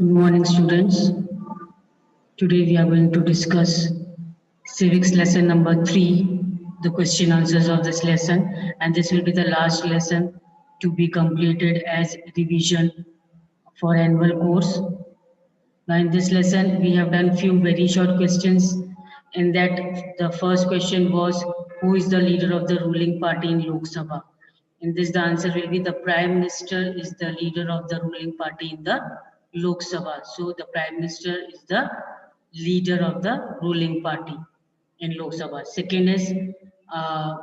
Good morning, students. Today we are going to discuss civics lesson number 3, the question answers of this lesson, and this will be the last lesson to be completed as revision for annual course. Now, in this lesson, we have done few very short questions. In that, the first question was, who is the leader of the ruling party in Lok Sabha? In this, the answer will be the Prime Minister is the leader of the ruling party in the Lok Sabha. So, the Prime Minister is the leader of the ruling party in Lok Sabha. Uh,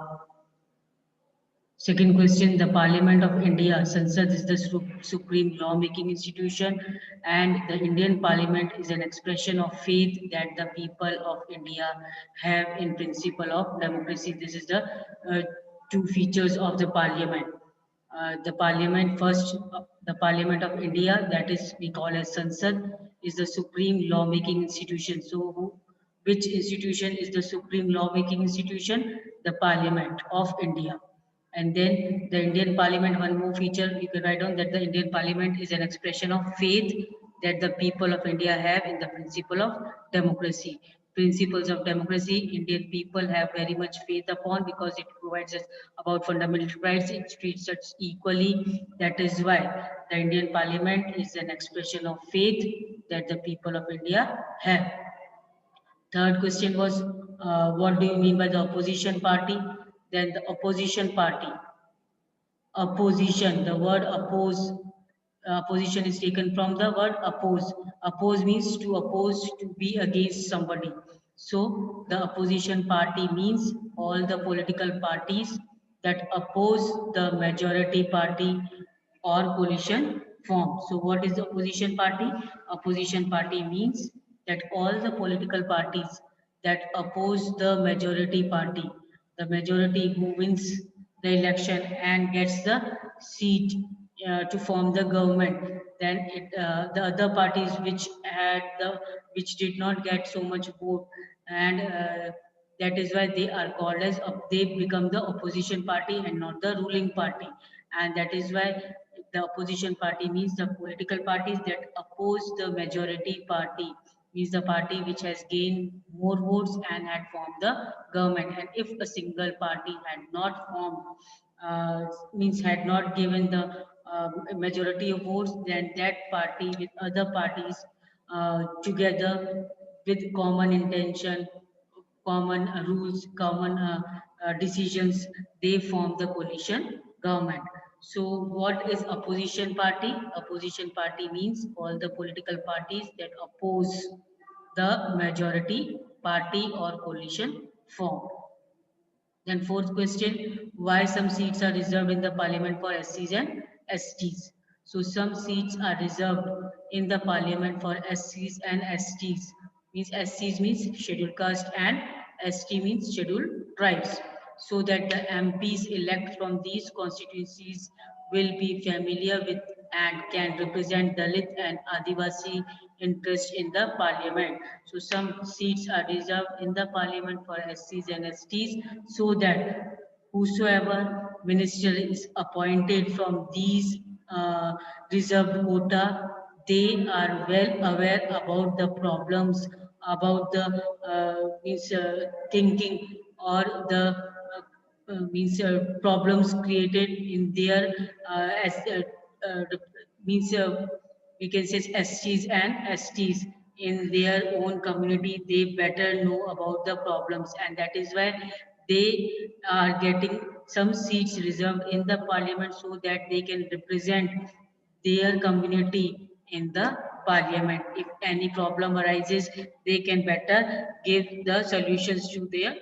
Second question, the Parliament of India, Sansad is the supreme lawmaking institution, and the Indian Parliament is an expression of faith that the people of India have in principle of democracy. This is the two features of the Parliament. The Parliament of India, that is we call as Sansad, is the supreme lawmaking institution. So, which institution is the supreme lawmaking institution? The Parliament of India. And then the Indian Parliament, one more feature you can write down that the Indian Parliament is an expression of faith that the people of India have in the principle of democracy. Principles of democracy, Indian people have very much faith upon because it provides us about fundamental rights, it treats us equally. That is why the Indian Parliament is an expression of faith that the people of India have. Third question was, what do you mean by the opposition party? Then the opposition party. Opposition, the word oppose, opposition is taken from the word oppose. Oppose means to oppose, to be against somebody. So the opposition party means all the political parties that oppose the majority party or coalition form. So what is the opposition party? Opposition party means that all the political parties that oppose the majority party, the majority who wins the election and gets the seat to form the government, then the other parties which did not get so much vote, and that is why they are called as they become the opposition party and not the ruling party. And that is why the opposition party means the political parties that oppose the majority party, means the party which has gained more votes and had formed the government. And if a single party had not formed, means had not given the majority of votes, then that party with other parties together with common intention, common rules, common decisions, they form the coalition government. So what is opposition party? Opposition party means all the political parties that oppose the majority party or coalition formed. Then fourth question, why some seats are reserved in the parliament for SCs and STs? So some seats are reserved in the parliament for SCs and STs. Means SCs means scheduled caste and ST means scheduled tribes. So that the MPs elect from these constituencies will be familiar with and can represent Dalit and Adivasi interest in the parliament. So some seats are reserved in the parliament for SCs and STs so that whosoever minister is appointed from these reserved quota, they are well aware about the problems, about the thinking or the problems created in their as uh, means we can say STs and STs in their own community. They better know about the problems, and that is why they are getting some seats reserved in the parliament so that they can represent their community in the parliament. If any problem arises, they can better give the solutions to their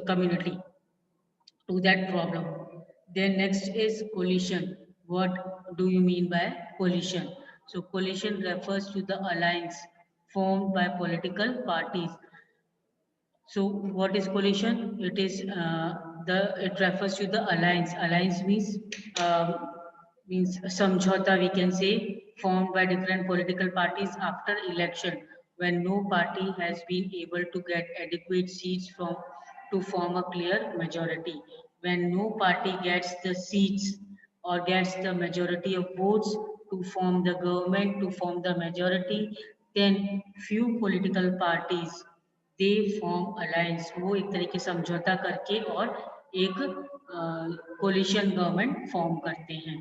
community to that problem. Then next is coalition. What do you mean by coalition? So coalition refers to the alliance formed by political parties. So what is coalition? It is it refers to the alliance. Alliance means samjhauta, we can say, formed by different political parties after election when no party has been able to get adequate seats from to form a clear majority. When no party gets the seats or gets the majority of votes to to form the government, to form the majority. Then few political parties, they form alliance, वो एक तरीके से समझौता करके और एक coalition government form करते हैं.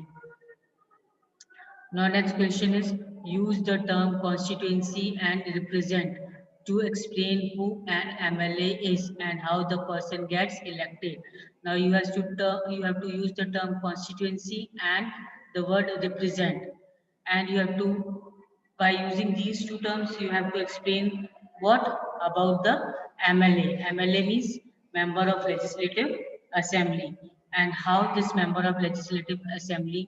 Now next question is, use the term constituency and represent to explain who an MLA is and how the person gets elected. Now you have to use the term constituency and the word represent, and you have to, by using these two terms, you have to explain what about the MLA. MLA means member of legislative assembly, and how this member of legislative assembly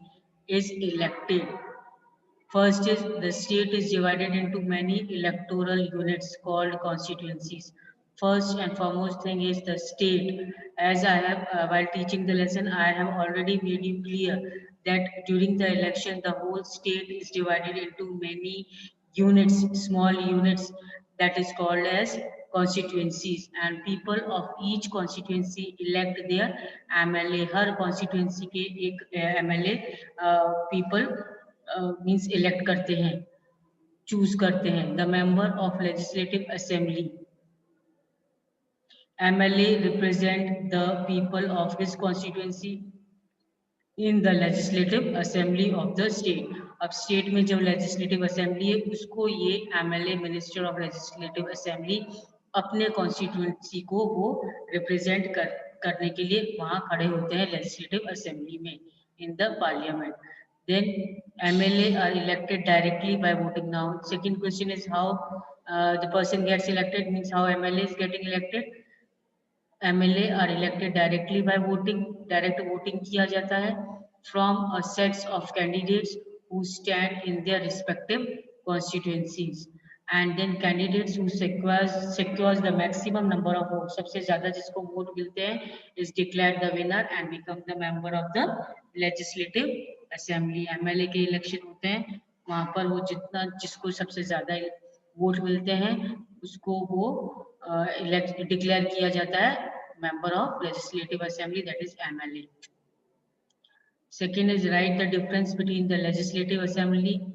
is elected. First is, the state is divided into many electoral units called constituencies. First and foremost thing is the state. As I have, while teaching the lesson, I have already made you clear that during the election, the whole state is divided into many units, small units, that is called as constituencies, and people of each constituency elect their MLA. Her constituency के एक MLA people means elect करते हैं, choose करते हैं. The member of legislative assembly, MLA represent the people of his constituency in the legislative assembly of the state. अब state में जब legislative assembly है, उसको ये MLA minister of legislative assembly अपने कॉन्स्टिट्यूंसी को वो रिप्रेजेंट करने के लिए वहां खड़े होते हैं लेजिस्लेटिव असेंबली में in the parliament. Then MLA are elected directly by voting. Now second question is how the person gets elected, means how MLA is getting elected. MLA are elected directly by voting. Direct voting किया जाता है from a sets of candidates who stand in their respective constituencies, and then candidates who secures the maximum number of votes. सबसे ज़्यादा जिसको vote मिलते हैं is declared the winner and become the member of the legislative assembly. MLA के election होते हैं, वहाँ पर वो जितना जिसको सबसे ज़्यादा वोट मिलते हैं उसको वो डिक्लेयर किया जाता है member of legislative assembly, that is MLA. Second is, write the difference between the legislative assembly.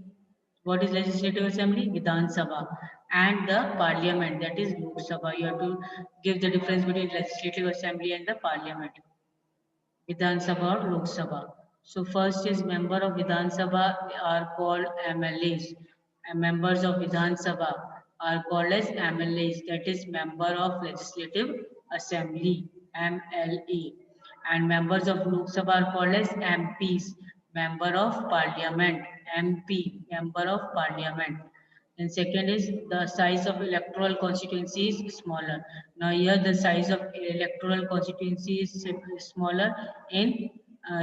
What is legislative assembly? Vidhan Sabha. And the parliament, that is Lok Sabha. You have to give the difference between legislative assembly and the parliament. Vidhan Sabha or Lok Sabha. So first is, member of Vidhan Sabha are called MLAs, and members of Vidhan Sabha are called as MLAs, that is member of legislative assembly, MLA, and members of Lok Sabha are called as MPs, member of parliament, MP, member of parliament. And second is, the size of electoral constituency is smaller. Now here the size of electoral constituency is smaller in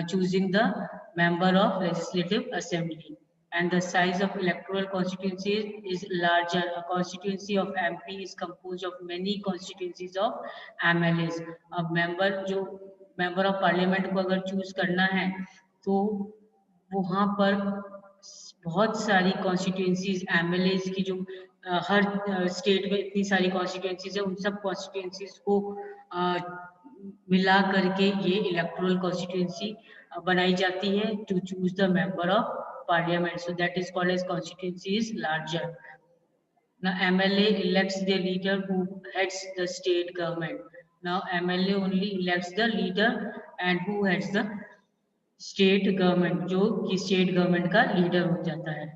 choosing the member of legislative assembly, and the size of electoral constituency is larger. A constituency of MP is composed of many constituencies of MLAs. अब member of parliament को अगर choose करना है तो वहाँ पर बहुत सारी कॉन्स्टिट्यूएंसीज MLAs की जो हर स्टेट में इतनी सारी कॉन्स्टिट्यूएंसीज है, उन सब कॉन्स्टिट्यूएंसीज को मिला करके ये इलेक्टोरल कॉन्स्टिट्यूएंसी बनाई जाती है to choose the member of parliament. So that is called as constituency is larger. Now MLA elects the leader who heads the state government. Now MLA only elects the leader and who heads the state government, जो कि state government का leader हो जाता है.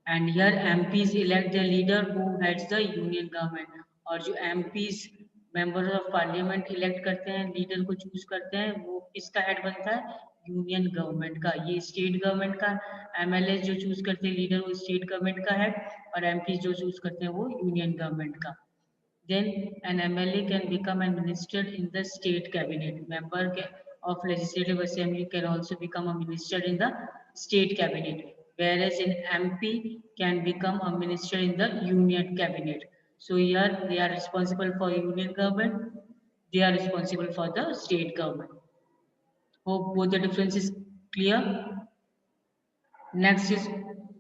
And here MPs elect the leader who heads the union government. और जो MPs member of parliament elect करते हैं, लीडर को चूज करते हैं, वो किसका हेड बनता है? यूनियन गवर्नमेंट का. ये स्टेट गवर्नमेंट का MLA जो चूज करते हैं लीडर, वो स्टेट गवर्नमेंट का हेड, और MP जो चूज करते हैं वो यूनियन गवर्नमेंट का. Then an MLA can become a minister in the state cabinet. Member of legislative assembly can also become a minister in the state cabinet, whereas an MP can become a minister in the union cabinet. So here they are responsible for union government, they are responsible for the state government. Hope both the difference is clear. Next is,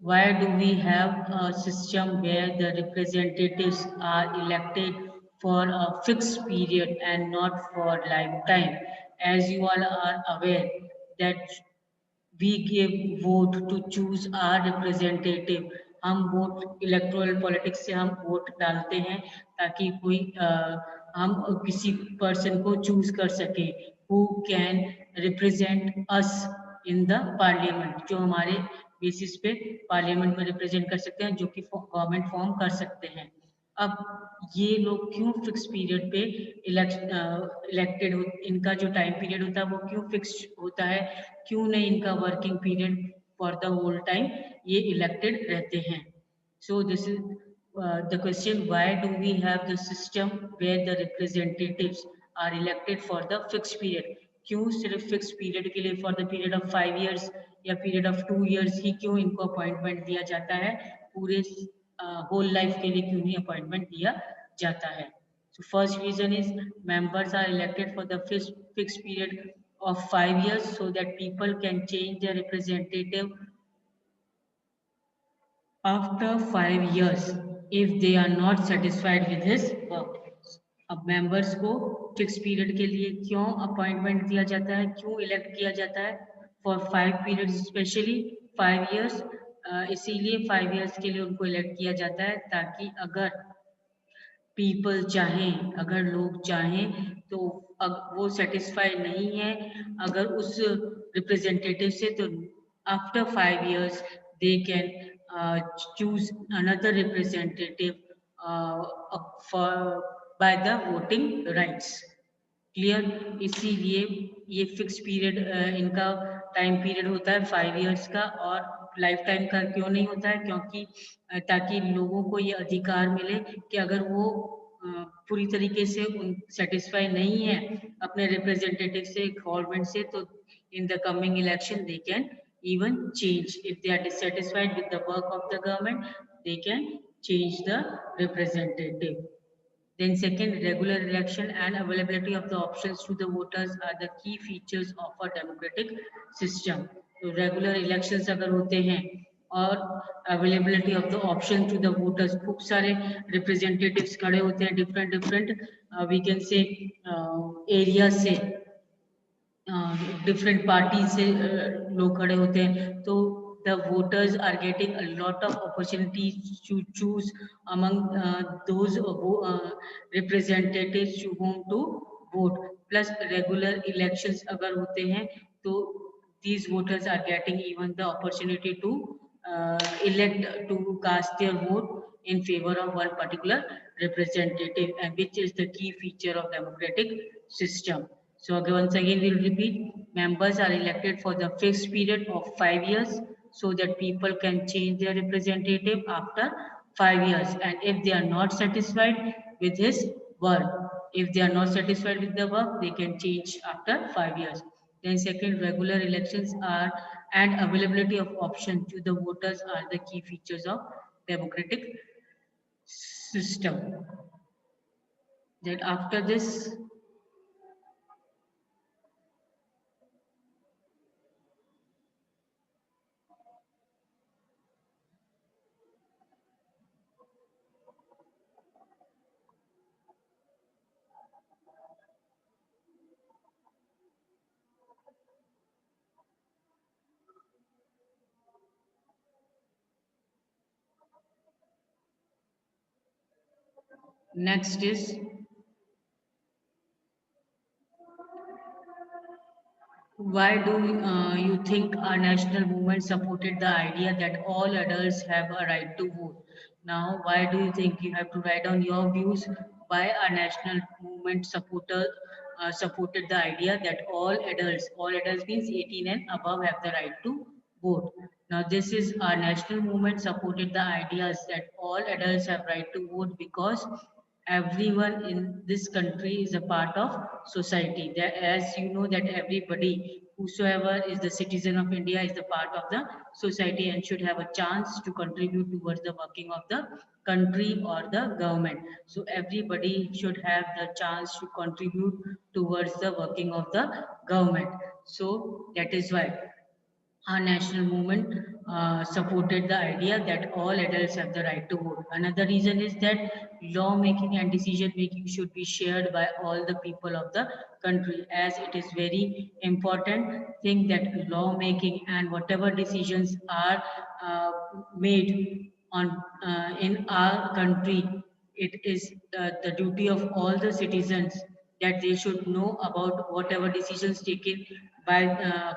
why do we have a system where the representatives are elected for a fixed period and not for lifetime? As you all are aware that we give vote to choose our representative. हम vote electoral politics से हम vote डालते हैं ताकि कोई हम किसी person को चूज कर सके who can represent us in the parliament, जो हमारे बेसिस पे पार्लियामेंट में रिप्रेजेंट कर सकते हैं, जो कि गवर्नमेंट फॉर्म कर सकते हैं। अब ये लोग क्यों फिक्स पीरियड पे इलेक्टेड हो, इनका जो टाइम पीरियड होता है वो क्यों फिक्स होता है, क्यों नहीं इनका working period for the whole time ये इलेक्टेड रहते हैं। So this is the question, why do we have the system where the representatives are elected for the fix period? क्यों सिर्फ फिक्स पीरियड के लिए for the period of 5 years या period of 2 years ही क्यों इनको अपॉइंटमेंट दिया जाता है, पूरे होल लाइफ के लिए क्यों नहीं अपॉइंटमेंट दिया जाता है? So first reason is members are elected for the fixed period of 5 years so that people can change their representative after 5 years if they are not satisfied with his work. अब members को fix period के लिए क्यों appointment दिया जाता है, क्यों elect किया जाता है फॉर 5 periods, स्पेशली 5 years? इसीलिए 5 years के लिए उनको इलेक्ट किया जाता है ताकि अगर पीपल चाहें, अगर लोग चाहें तो वो सेटिस्फाई नहीं है अगर उस रिप्रेजेंटेटिव से, तो after 5 years they can choose another representative by the voting rights. Clear? इसीलिए ये फिक्स पीरियड इनका टाइम पीरियड होता है 5 years का, और लाइफ टाइम का क्यों नहीं होता है? क्योंकि ताकि लोगों को ये अधिकार मिले कि अगर वो पूरी तरीके से सेटिस्फाई नहीं है अपने रिप्रेजेंटेटिव से, गवर्नमेंट से, तो in the coming election they can even change. If they are dissatisfied with the work of the government, they can change the representative. Then second, regular election and availability of the options to the voters are the key features of a democratic system. तो regular elections अगर होते हैं और availability of the option to the voters, खूब सारे representatives खड़े होते हैं different we can say areas से, डिफरेंट पार्टी से लोग खड़े होते हैं, तो the voters are getting a lot of opportunities to choose among those representatives to whom to vote. Plus regular elections अगर होते हैं तो these voters are getting even the opportunity to elect to cast their vote in favor of one particular representative, and which is the key feature of democratic system. So once again we'll repeat, members are elected for the fixed period of 5 years so that people can change their representative after 5 years, and if they are not satisfied with his work, if they are not satisfied with the work, they can change after 5 years. Then second, regular elections are and availability of option to the voters are the key features of democratic system. Then after this, next is why do you think our national movement supported the idea that all adults have a right to vote? Now, why do you think? You have to write down your views why our national movement supported the idea that all adults means 18 and above, have the right to vote. Now, this is our national movement supported the ideas that all adults have right to vote because everyone in this country is a part of society. That, as you know, that everybody, whosoever is the citizen of India, is the part of the society and should have a chance to contribute towards the working of the country or the government. So everybody should have the chance to contribute towards the working of the government. So that is why. our national movement supported the idea that all adults have the right to vote. Another reason is that lawmaking and decision making should be shared by all the people of the country, as it is very important thing that lawmaking and whatever decisions are uh, made on in our country, it is the duty of all the citizens that they should know about whatever decisions taken by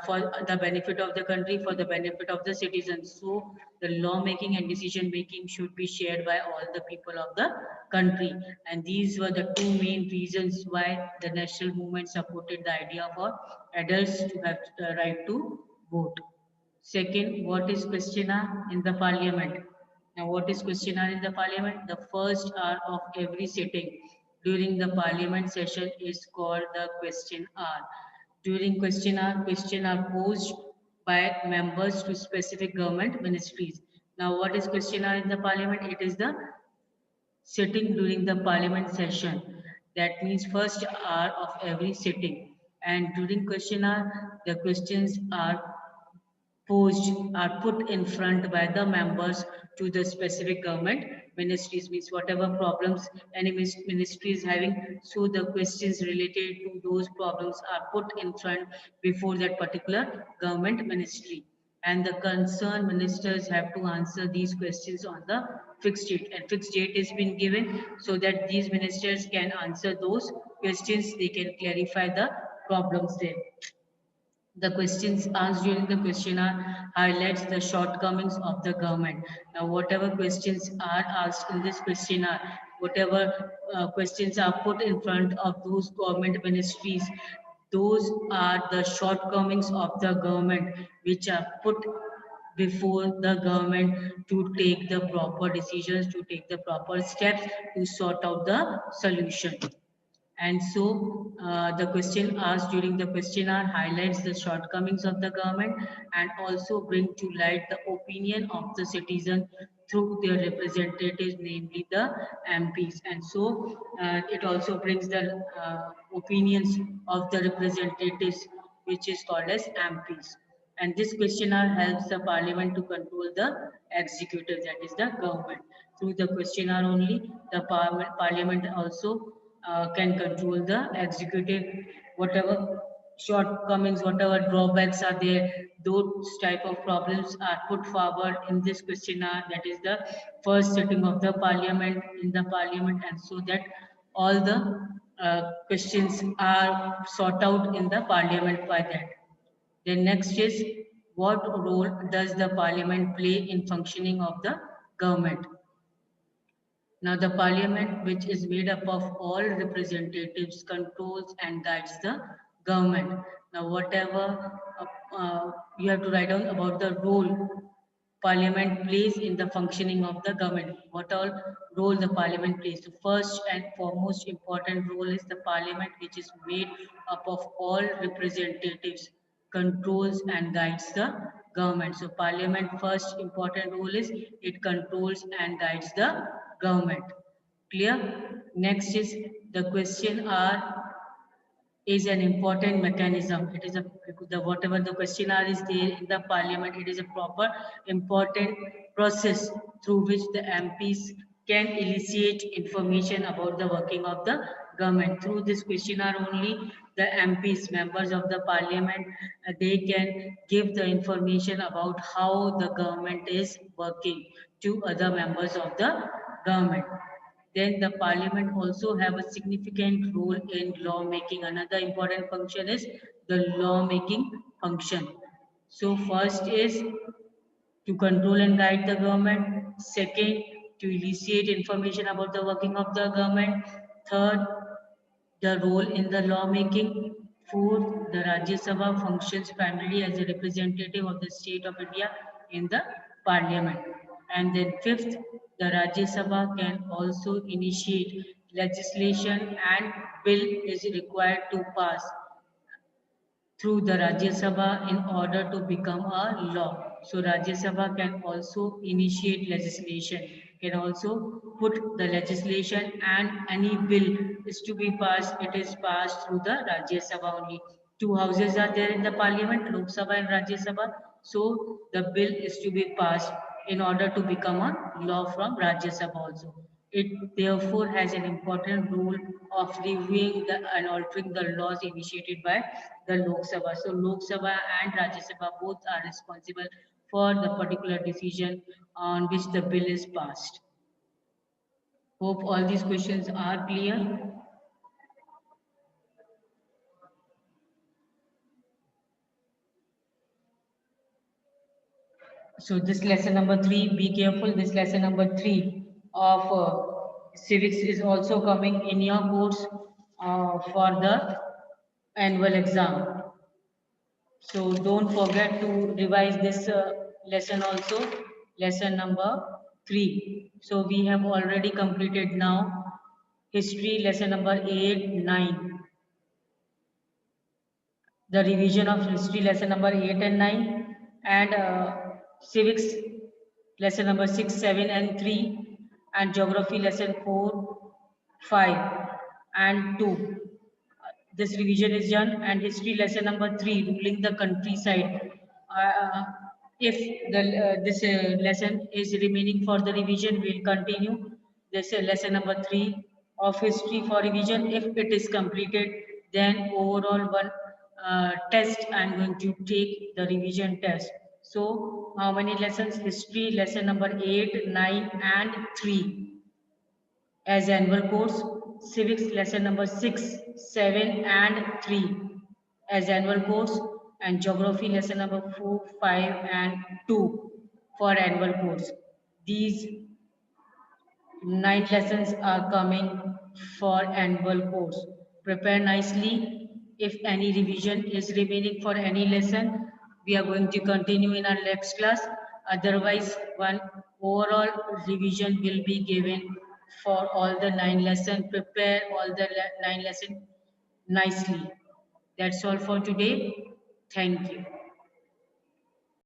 for the benefit of the country, for the benefit of the citizens. So the lawmaking and decision making should be shared by all the people of the country, and these were the two main reasons why the national movement supported the idea for adults to have the right to vote. Second, what is questionnaire in the parliament? Now, what is questionnaire in the parliament? The first hour of every sitting during the parliament session is called the question hour. During question are posed by members to specific government ministries. Now, what is questionnaire in the parliament? It is the sitting during the parliament session. That means first hour of every sitting. And during question hour, the questions are posed are put in front by the members to the specific government ministries, means whatever problems any ministry is having, so the questions related to those problems are put in front before that particular government ministry, and the concerned ministers have to answer these questions on the fixed date, and fixed date has been given so that these ministers can answer those questions, they can clarify the problems there. The questions asked during the questionnaire highlights the shortcomings of the government. Now, whatever questions are asked in this questionnaire, whatever questions are put in front of those government ministries, those are the shortcomings of the government which are put before the government to take the proper decisions, to take the proper steps to sort out the solution. And so the question asked during the questionnaire highlights the shortcomings of the government and also bring to light the opinion of the citizen through their representatives, namely the MPs. And so it also brings the opinions of the representatives, which is called as MPs. And this questionnaire helps the parliament to control the executive, that is the government. Through the questionnaire only, the parliament also can control the executive, whatever shortcomings, whatever drawbacks are there, those type of problems are put forward in this questionnaire. That is the first sitting of the parliament in the parliament, and so that all the questions are sought out in the parliament by that. Then next is, what role does the parliament play in functioning of the government? Now, the parliament, which is made up of all representatives, controls and guides the government. Now, whatever you have to write down about the role parliament plays in the functioning of the government. What all role the parliament plays? The first and foremost important role is the parliament, which is made up of all representatives, controls and guides the government. So parliament first important role is it controls and guides the government. Clear? Next is the question are is an important mechanism. It is a the whatever the questionnaire is there in the parliament. It is a proper important process through which the MPs can elicit information about the working of the government. Through this questionnaire only, the MPs, members of the parliament, they can give the information about how the government is working to other members of the government. Then the parliament also have a significant role in lawmaking. Another important function is the lawmaking function. So first is to control and guide the government. Second, to elicit information about the working of the government. Third, the role in the lawmaking. Fourth, the Rajya Sabha functions primarily as a representative of the state of India in the parliament. And then fifth, the Rajya Sabha can also initiate legislation and bill is required to pass through the Rajya Sabha in order to become a law. So Rajya Sabha can also initiate legislation, can also put the legislation, and any bill is to be passed, it is passed through the Rajya Sabha only. Two houses are there in the parliament, Lok Sabha and Rajya Sabha. So the bill is to be passed in order to become a law from Rajya Sabha also. It therefore has an important role of reviewing and altering the laws initiated by the Lok Sabha. So Lok Sabha and Rajya Sabha both are responsible for the particular decision on which the bill is passed. Hope all these questions are clear. So this lesson number 3, be careful. This lesson number 3 of civics is also coming in your course for the annual exam. So don't forget to revise this lesson also, lesson number 3. So we have already completed now history lesson number 8, 9. The revision of history lesson number 8 and 9 and civics lesson number 6, 7 and 3 and geography lesson 4, 5 and 2. This revision is done and history lesson number 3 ruling the countryside. If this lesson is remaining for the revision, we'll continue this lesson number 3 of history for revision. If it is completed, then overall one test I'm going to take the revision test. So how many lessons? History lesson number 8, 9 and 3 as annual course, civics lesson number 6, 7 and 3 as annual course, and geography lesson number 4, 5 and 2 for annual course. These 9 lessons are coming for annual course. Prepare nicely. If any revision is remaining for any lesson, we are going to continue in our next class. Otherwise, one overall revision will be given for all the 9 lessons. Prepare all the 9 lessons nicely. That's all for today. Thank you.